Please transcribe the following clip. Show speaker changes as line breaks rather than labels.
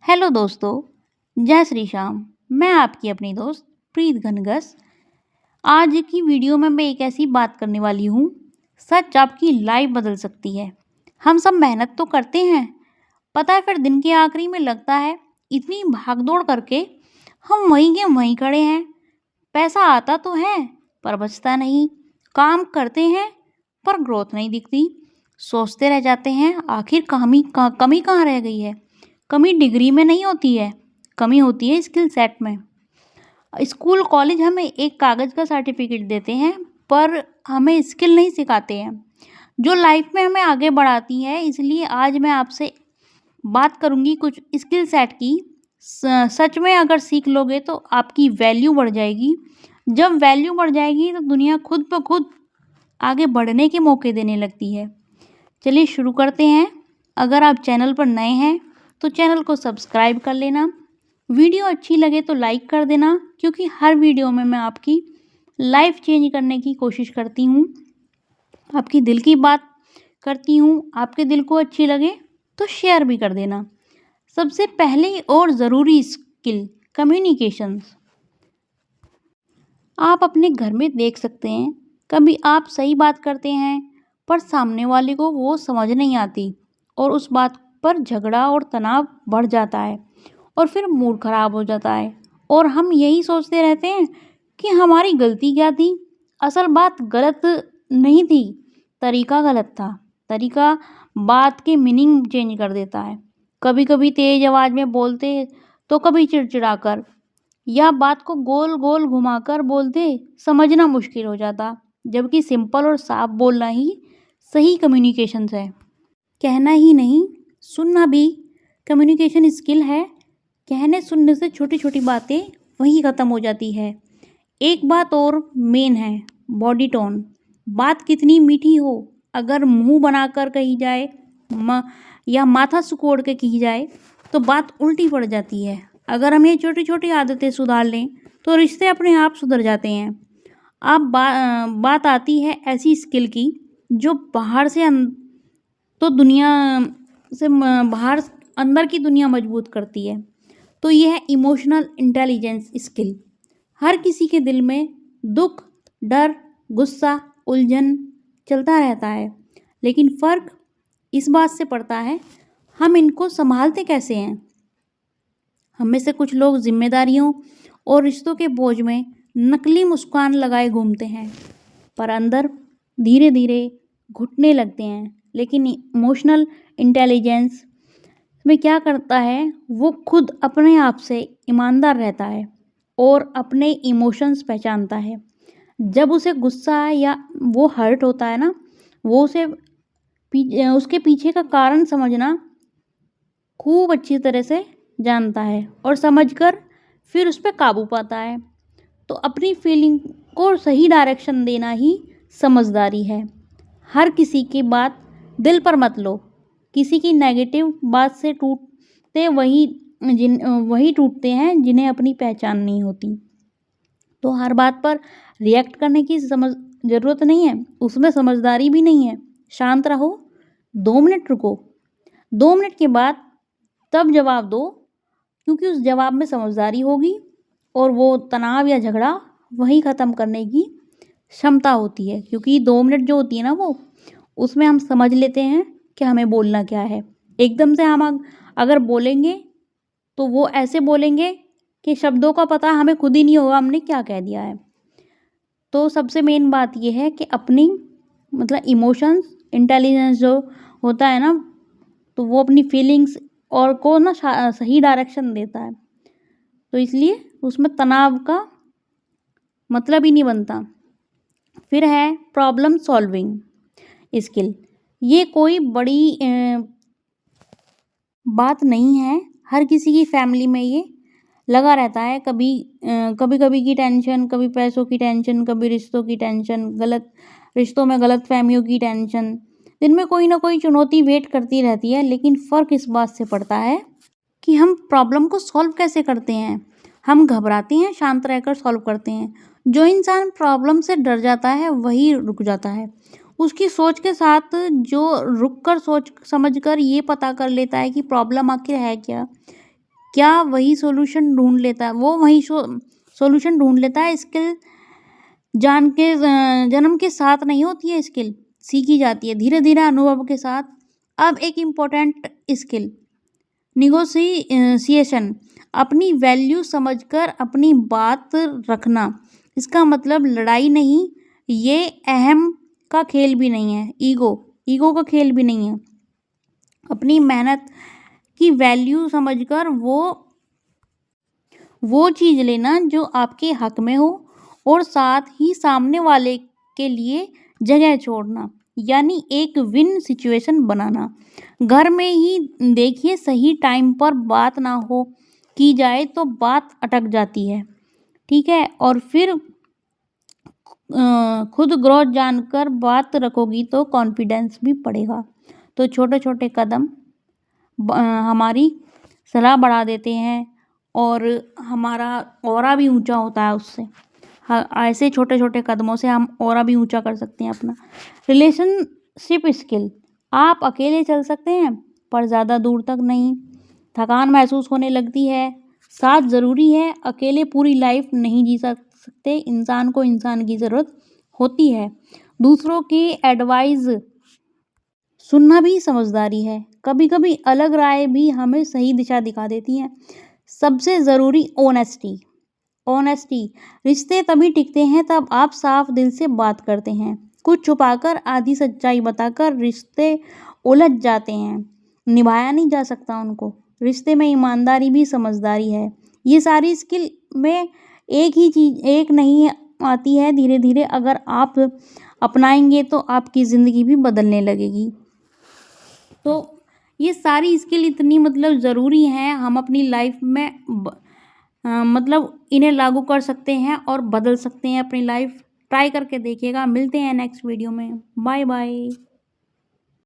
Hello दोस्तों, जय श्री श्याम। मैं आपकी अपनी दोस्त प्रीत घनघस। आज की वीडियो में मैं एक ऐसी बात करने वाली हूँ, सच आपकी लाइफ बदल सकती है। हम सब मेहनत तो करते हैं, पता है, फिर दिन के आखिरी में लगता है इतनी भागदौड़ करके हम वहीं के वहीं खड़े हैं। पैसा आता तो है पर बचता नहीं, काम करते हैं पर ग्रोथ नहीं दिखती। सोचते रह जाते हैं आखिर कमी कहाँ रह गई है। कमी डिग्री में नहीं होती है, कमी होती है स्किल सेट में। स्कूल कॉलेज हमें एक कागज़ का सर्टिफिकेट देते हैं पर हमें स्किल नहीं सिखाते हैं जो लाइफ में हमें आगे बढ़ाती है। इसलिए आज मैं आपसे बात करूंगी कुछ स्किल सेट की। सच में अगर सीख लोगे तो आपकी वैल्यू बढ़ जाएगी। जब वैल्यू बढ़ जाएगी तो दुनिया खुद ब खुद आगे बढ़ने के मौके देने लगती है। चलिए शुरू करते हैं। अगर आप चैनल पर नए हैं तो चैनल को सब्सक्राइब कर लेना। वीडियो अच्छी लगे तो लाइक कर देना, क्योंकि हर वीडियो में मैं आपकी लाइफ चेंज करने की कोशिश करती हूँ, आपकी दिल की बात करती हूँ। आपके दिल को अच्छी लगे तो शेयर भी कर देना। सबसे पहले और ज़रूरी स्किल कम्युनिकेशंस। आप अपने घर में देख सकते हैं, कभी आप सही बात करते हैं पर सामने वाले को वो समझ नहीं आती और उस बात पर झगड़ा और तनाव बढ़ जाता है और फिर मूड खराब हो जाता है और हम यही सोचते रहते हैं कि हमारी गलती क्या थी। असल बात गलत नहीं थी, तरीका गलत था। तरीका बात के मीनिंग चेंज कर देता है। कभी कभी तेज आवाज़ में बोलते तो कभी चिड़चिड़ाकर या बात को गोल गोल घुमाकर बोलते, समझना मुश्किल हो जाता। जबकि सिंपल और साफ बोलना ही सही कम्युनिकेशन है। कहना ही नहीं, सुनना भी कम्युनिकेशन स्किल है। कहने सुनने से छोटी छोटी बातें वहीं ख़त्म हो जाती है। एक बात और मेन है, बॉडी टोन। बात कितनी मीठी हो, अगर मुंह बनाकर कही जाए या माथा सिकोड़ के कही जाए तो बात उल्टी पड़ जाती है। अगर हम ये छोटी छोटी आदतें सुधार लें तो रिश्ते अपने आप सुधर जाते हैं। अब बात आती है ऐसी स्किल की जो बाहर से तो दुनिया से बाहर अंदर की दुनिया मजबूत करती है। तो यह है इमोशनल इंटेलिजेंस स्किल। हर किसी के दिल में दुख, डर, गुस्सा, उलझन चलता रहता है, लेकिन फ़र्क इस बात से पड़ता है हम इनको संभालते कैसे हैं। हम में से कुछ लोग जिम्मेदारियों और रिश्तों के बोझ में नकली मुस्कान लगाए घूमते हैं पर अंदर धीरे धीरे घुटने लगते हैं। लेकिन इमोशनल इंटेलिजेंस में क्या करता है, वो खुद अपने आप से ईमानदार रहता है और अपने इमोशंस पहचानता है। जब उसे गुस्सा या वो हर्ट होता है ना, वो उसके पीछे का कारण समझना खूब अच्छी तरह से जानता है और समझकर फिर उस पर काबू पाता है। तो अपनी फीलिंग को सही डायरेक्शन देना ही समझदारी है। हर किसी की बात दिल पर मत लो। किसी की नेगेटिव बात से वही टूटते हैं जिन्हें अपनी पहचान नहीं होती। तो हर बात पर रिएक्ट करने की ज़रूरत नहीं है, उसमें समझदारी भी नहीं है। शांत रहो, 2 मिनट रुको, 2 मिनट के बाद तब जवाब दो, क्योंकि उस जवाब में समझदारी होगी और वो तनाव या झगड़ा वहीं ख़त्म करने की क्षमता होती है। क्योंकि 2 मिनट जो होती है ना, वो उसमें हम समझ लेते हैं कि हमें बोलना क्या है। एकदम से हम अगर बोलेंगे तो वो ऐसे बोलेंगे कि शब्दों का पता हमें खुद ही नहीं होगा हमने क्या कह दिया है। तो सबसे मेन बात ये है कि अपनी इमोशंस इंटेलिजेंस जो होता है ना, तो वो अपनी फीलिंग्स और को ना सही डायरेक्शन देता है। तो इसलिए उसमें तनाव का मतलब ही नहीं बनता। फिर है प्रॉब्लम सॉल्विंग स्किल। ये कोई बड़ी बात नहीं है, हर किसी की फैमिली में ये लगा रहता है। कभी की टेंशन, कभी पैसों की टेंशन, कभी रिश्तों की टेंशन, गलत रिश्तों में गलत फहमियों की टेंशन। दिन में कोई ना कोई चुनौती वेट करती रहती है, लेकिन फ़र्क इस बात से पड़ता है कि हम प्रॉब्लम को सॉल्व कैसे करते हैं। हम घबराते हैं, शांत रहकर सॉल्व करते हैं। जो इंसान प्रॉब्लम से डर जाता है वही रुक जाता है। उसकी सोच के साथ जो रुक कर सोच समझ कर ये पता कर लेता है कि प्रॉब्लम आखिर है क्या, क्या वही सॉल्यूशन ढूंढ लेता है, वो वही सॉल्यूशन ढूंढ लेता है। स्किल जान के जन्म के साथ नहीं होती है, स्किल सीखी जाती है धीरे धीरे अनुभव के साथ। अब एक इम्पोर्टेंट स्किल, निगोशिएशन, अपनी वैल्यू समझकर अपनी बात रखना। इसका मतलब लड़ाई नहीं, ये अहम का खेल भी नहीं है, ईगो का खेल भी नहीं है। अपनी मेहनत की वैल्यू समझकर वो चीज़ लेना जो आपके हक में हो, और साथ ही सामने वाले के लिए जगह छोड़ना, यानी एक विन सिचुएशन बनाना। घर में ही देखिए, सही टाइम पर बात ना हो की जाए तो बात अटक जाती है, ठीक है। और फिर खुद ग्रोथ जानकर बात रखोगी तो कॉन्फिडेंस भी बढ़ेगा। तो छोटे छोटे कदम हमारी सलाह बढ़ा देते हैं और हमारा ऑरा भी ऊंचा होता है उससे। ऐसे छोटे छोटे कदमों से हम ऑरा भी ऊंचा कर सकते हैं अपना। रिलेशनशिप स्किल, आप अकेले चल सकते हैं पर ज़्यादा दूर तक नहीं। थकान महसूस होने लगती है, साथ ज़रूरी है, अकेले पूरी लाइफ नहीं जी सकते। इंसान को इंसान की ज़रूरत होती है। दूसरों की एडवाइस सुनना भी समझदारी है। कभी कभी अलग राय भी हमें सही दिशा दिखा देती हैं। सबसे ज़रूरी ऑनेस्टी, रिश्ते तभी टिकते हैं तब आप साफ दिल से बात करते हैं। कुछ छुपाकर, आधी सच्चाई बताकर रिश्ते उलझ जाते हैं, निभाया नहीं जा सकता उनको। रिश्ते में ईमानदारी भी समझदारी है। ये सारी स्किल में एक ही चीज़, एक नहीं आती है, धीरे धीरे अगर आप अपनाएंगे तो आपकी ज़िंदगी भी बदलने लगेगी। तो ये सारी स्किल इतनी मतलब ज़रूरी हैं, हम अपनी लाइफ में मतलब इन्हें लागू कर सकते हैं और बदल सकते हैं अपनी लाइफ। ट्राई करके देखिएगा। मिलते हैं नेक्स्ट वीडियो में। Bye bye.